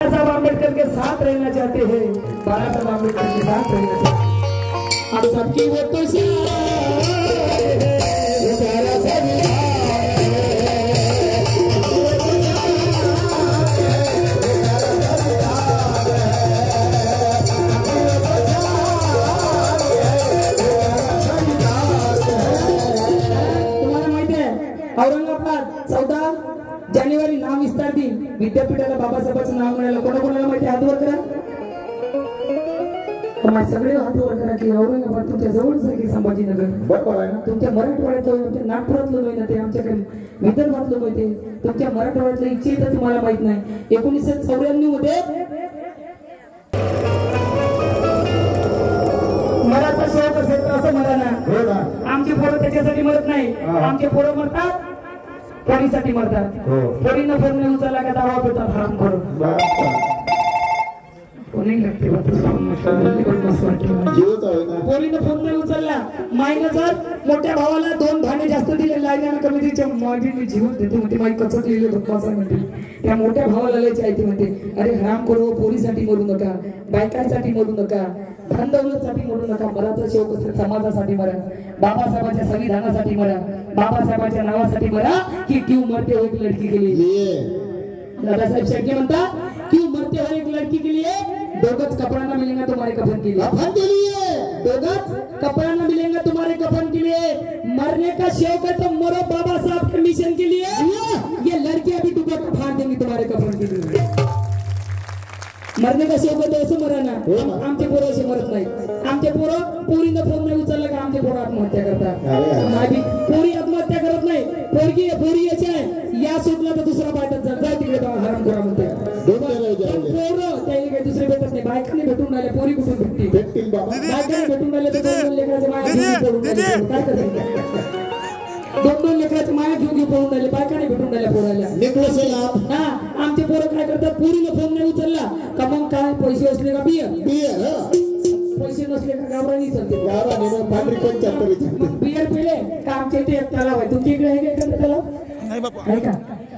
साहब अम्बेडकर के साथ रहना चाहते हैं, बाबा साहब अम्बेडकर के साथ रहना चाहते हैं। हम सबकी वो तो औरंगाबाद 14 जानेवारी नाम विस्तार दिन विद्यापीठाला बाबासाहेबांचं नाव मिळालं. कोणाकोणाला माहिती हात वर करा. तुम्हाला सगळे हात वर करा की औरंगाबाद तुमच्या जवळच आहे की संभाजीनगर. बरोबर आहे ना. तुमच्या मराठवाड्यातलं तुमच्या नागपुरातलं नाही ना ते आमच्याकडे विदर्भातलं नाही ते तुमच्या मराठवाड्यातलं इच्छे तर तुम्हाला माहित नाही. 1994 मध्ये मराठा सेवक क्षेत्र असं म्हणा ना. आमची पोरं त्याच्यासाठी मरत नाही. आमचे पोरं मरतात पोरीसाठी मरतात. पोरींना फोन नाही उचलला का दावा पेतात हराम करून पोरीनं फोन नाही उचलला. माईनं जर मोठ्या भावाला 2 भांडे जास्त दिले लाईन कमिटीच्या माझी जीवन देते म्हणते माई कचत लिहिले बदमासा म्हणते. त्या मोठ्या भावाला लय चाहते म्हणते अरे हराम करो पोरीसाठी मरू नका बायकांसाठी मरू नका धन दौलतसाठी मरू नका. मराठा सेवक समाजासाठी मरा बाबासाहेबांच्या संविधानासाठी मरा बाबासाहेबांच्या नावासाठी मरा की क्यों मरते हो एक लड़की के लिए. दादासाहेब शेट्टी म्हणतात क्यों मरते हो एक लड़की के लिए. 2 गज कपड़ा ना मिलेगा तुम्हारे कफन के लिए. 2 गज कपड़ा ना मिलेगा तुम्हारे कफन के लिए. मरने का शौक है तो मरो बाबा साहब के मिशन के लिए. ये लड़कियां भी दुपट्टा फाड़ देंगी तुम्हारे कफन के लिए. मरने का शौक है तो ऐसे मरा ना. आमचे पोरं असे मरत नाही. आमचे पोरं पोरीनं फोन नाही उचलला का आमचे पोरं आत्महत्या करतात. नाही पोरी आत्महत्या करत नाही. पोरगी पोरी याची आहे या सुटला तर दुसरा बायकात जा तिकडे हराम करा म्हणते. पोरं त्याने काही दुसरे भेटत नाही. बायकाने भेटून राहिले पोरी कुठून भेटतील. बायकाने भेटून राहिले तर 2 लेकराचे माया घेऊन पडून काय करते. 2 लेकराचे माया घेऊन पडून राहिले. बायकाने भेटून राहिल्या पोराला. हा आमचे पोरं काय करतात पोरीनं फोन नाही उचलला का मग काय पैसे असले का बियर पैसे नसले का गावरानी चालते. बियर पिले का आमच्या इथे एक तलाव आहे. तुमच्या इकडे आहे का तलाव आहे का.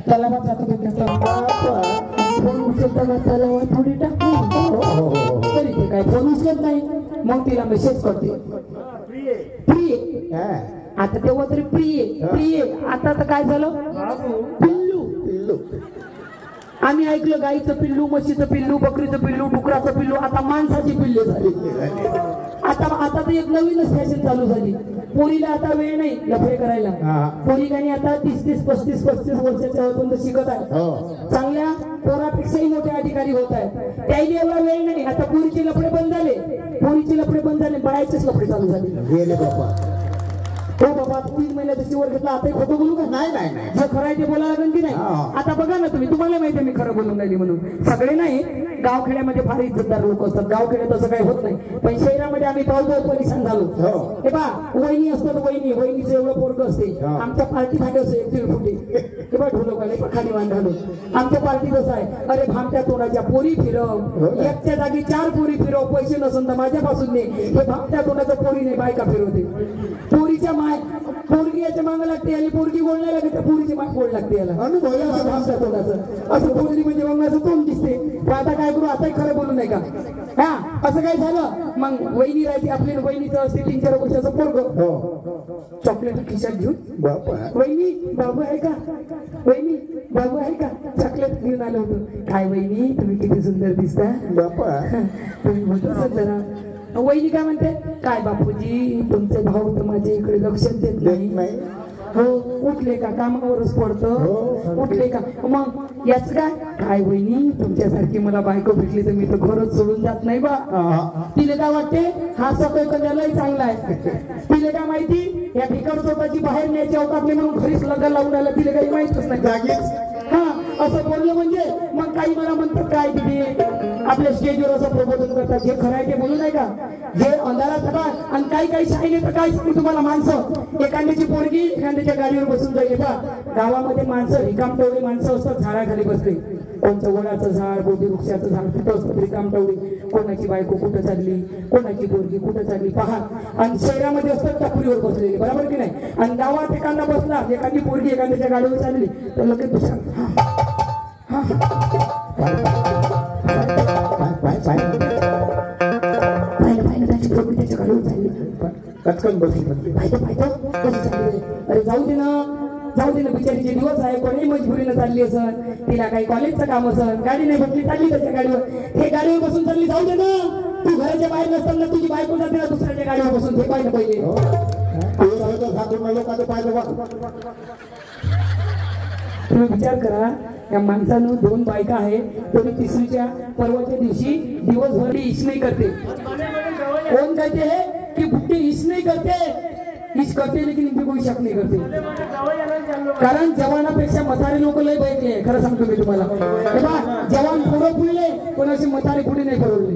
तलावात जातो फोन उचलता का तलावात थोडी टाकू तरी ते काय फोन उचलत नाही. मग तिला मेसेज करते प्रिय. आता तेव्हा तरी प्रिय प्रिय आता तर काय झालं पिल्लू. आम्ही ऐकलं गाईचं पिल्लू म्हशीचं पिल्लू बकरीचं पिल्लू डुकराचं पिल्लू आता माणसाची पिल्ले झाली. आता तर एक नवीनच फॅशन चालू झाली. पोरीला आता वेळ नाही लफडे करायला. पोरी गाणी आता 30-35 वर्षाच्या पर्यंत शिकत आहे. चांगल्या पोरापेक्षाही मोठे अधिकारी होत आहेत. त्याला एवढा वेळ नाही. आता पोरीचे लफडे बंद झाले. पोरीचे लफडे बंद झाले बायाचेच लफडे चालू झाले. हो बाबा 3 महिन्याचा शिवर घेतला आता खोटं बोलू का. नाही जे खरं आहे ते बोलायला लागेल की नाही. आता बघा ना तुम्ही तुम्हाला माहिती आहे मी खरं बोलून राहिली म्हणून. सगळे नाही गावखेड्यामध्ये फार इज्जतदार लोक असतात. गावखेड्यात असं काही होत नाही पण शहरामध्ये आम्ही पावतो परिश्रम झालो. हे बा वहिनी असतात वहिनीचं एवढं पोरग असते. आमच्या पार्टी खाली असते 1.5 फुटे हे बा ढोलकाले खाली बांधालो. आमच्या पार्टी कसं आहे अरे भामट्या तोंडाच्या पोरी फिरव एकच्या जागी 4 पोरी फिरव पैसे नसून तर माझ्यापासून नाही. हे भामट्या तोंडाच्या पोरीने बायका फिरवते. पोरीच्या पोरगी याच्या मागं लागते आणि पोरगी गोड नाही लागते पोरीची माग गोड लागते. याला अनुभव भामट्या तोंडाचं असं बोलली म्हणजे मग माझं तोंड दिसते. आता काय करू आताही खरं बोलू नाही का. हा असं काय झालं मग वहिनी राहते आपली वहिनीचं असते 3-4 वर्षाचं पोरग चॉकलेट खिशात घेऊन वहिनी बाबू आहे का वहिनी बाबू आहे का चॉकलेट घेऊन आलं होतं. काय वहिनी तुम्ही किती सुंदर दिसता तुम्ही म्हणतो जरा. वहिनी काय म्हणते काय बापूजी तुमचे भाऊ तर माझ्या इकडे लक्ष देत नाही. हो उठले का कामावरच पडतं उठले का मग याच काय वहिनी तुमच्यासारखी मला बायको भेटली तर मी तर घरच सोडून जात नाही बा. तिला काय वाटते हा सगळं चांगला आहे. तिला काय माहिती या भिकार स्वतःची बाहेर न्यायची अवकाश नाही म्हणून घरीच लग्न लावून राहिला. तिला काही माहितच नाही जागीच. हा असं बोललं म्हणजे मग काही मला म्हणतात काय तिथे आपल्या स्टेजवर असं प्रबोधन करतात. जे खरं आहे ते बोलू नाही का. जे अंधारात होतात आणि काही शाहीने तर काय सांगू तुम्हाला माणसं एखाद्याची पोरगी एखाद्याच्या गाडीवर बसून जाईल. गावामध्ये माणसं रिकामटवडी माणसं असतात झाडाखाली बसले. कोणतं वडाचं झाड बोधी वृक्षाचं झाड कुठं असतं रिकामटवडी. कोणाची बायको कुठं चालली कोणाची पोरगी कुठं चालली पहा. आणि शहरामध्ये असतात टपरीवर बसलेली बरोबर की नाही. आणि गावात एखादा बसला एखादी पोरगी एखाद्याच्या गाडीवर चालली तर लगेच दुसरा गाडी चालली कचकन बसली म्हणते पाहिजे कशी चालली अरे जाऊ दे ना बिचारीचे दिवस आहे कोणी मजबुरीनं चालली असन तिला काही कॉलेजचं काम असन गाडी नाही भेटली चालली त्याच्या गाडीवर हे गाडीवर बसून चालली जाऊ दे ना तू घराच्या बाहेर नसताना तुझी बायको जाते ना दुसऱ्याच्या गाडीवर बसून ते पाहिजे पहिले लोकांचं पाहिजे तुम्ही विचार करा या माणसानं 2 बायका आहे तरी तिसरीच्या परवाच्या दिवशी दिवसभर इश नाही करते कोण कहते है की बुट्टी इश नहीं करते इश करते लेकिन इनकी कोई शक नहीं करते कारण जवानापेक्षा म्हातारे लोक लय बैठले खरं सांगतो मी तुम्हाला जवान पुढे फुलले कोणाचे म्हातारे पुढे नाही परवडले